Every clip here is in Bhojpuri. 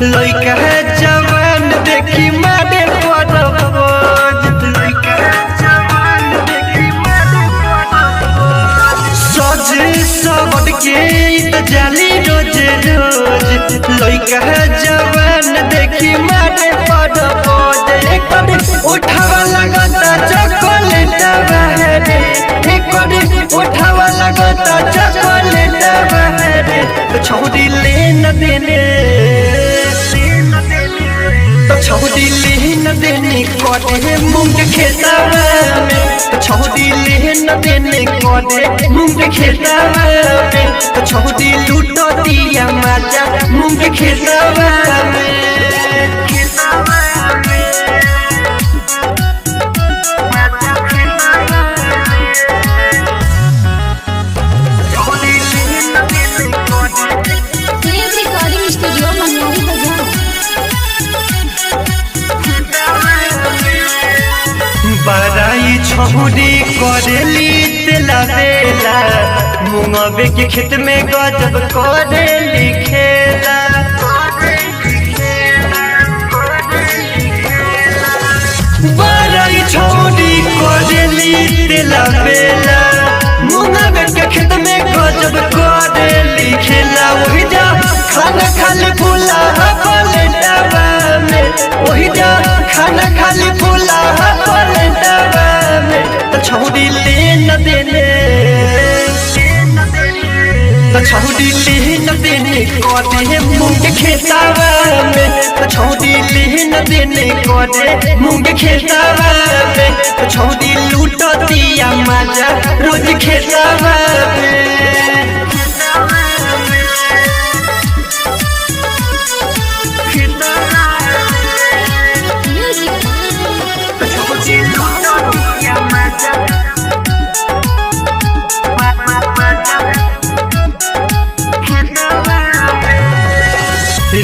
लइका जवान देखी मारे परपोज सज सबद के जाली रोज रोज लइका जवान देखी मारे परपोज उठावा लगता चॉकलेट बहरे उठावा लगता चॉकलेट बहरे छौड़ी ले न देने छौड़ी ले न देने कटे मूंग खेतवा में छौड़ी ले न देने कटे मूंग खेतवा में छौड़ी लूटो दिया मजा मूंग खेतवा में बड़ाई छौड़ी करेली तेला बेला मुंगबे के खेत में गजब करेली खेला बड़ाई छौड़ी करेली तेला बेला मुंगबे के खेत में गजब करेली खेला वही जा खाना खाली फूला पलटवा में वही जा खाना खाली फूला छौड़ी ले न देने छौड़ी ले न देने कटे मूंग खेतवा में छौड़ी ले न देने कटे मूंग खेतवा में छौड़ी लूटो दिया मजा रोज खेतवा में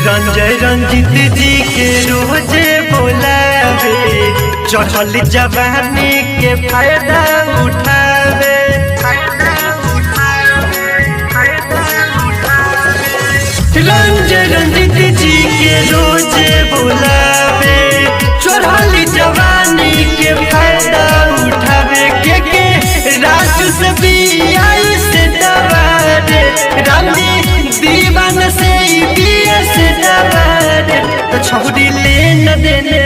रंजय रंजित जी के रोजे बोलावे चढ़ल जवानी के फायदा उठावे रंजय रंजित जी के रोजे बोलावे चढ़ल जवानी के फायदा उठावे के राजू से भी आई से दबारे रानी दीवान से छौड़ी ले न देने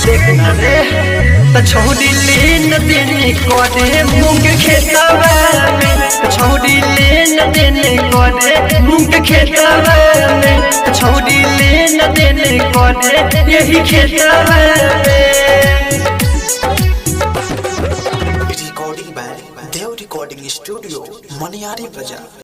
देखना रे छौड़ी ले न देने कटे मूंग खेतवा में छौड़ी ले न देने कटे मूंग खेतवा में छौड़ी ले न देने कटे यही खेतवा में recording by Dev recording studio Maniyari बाजार।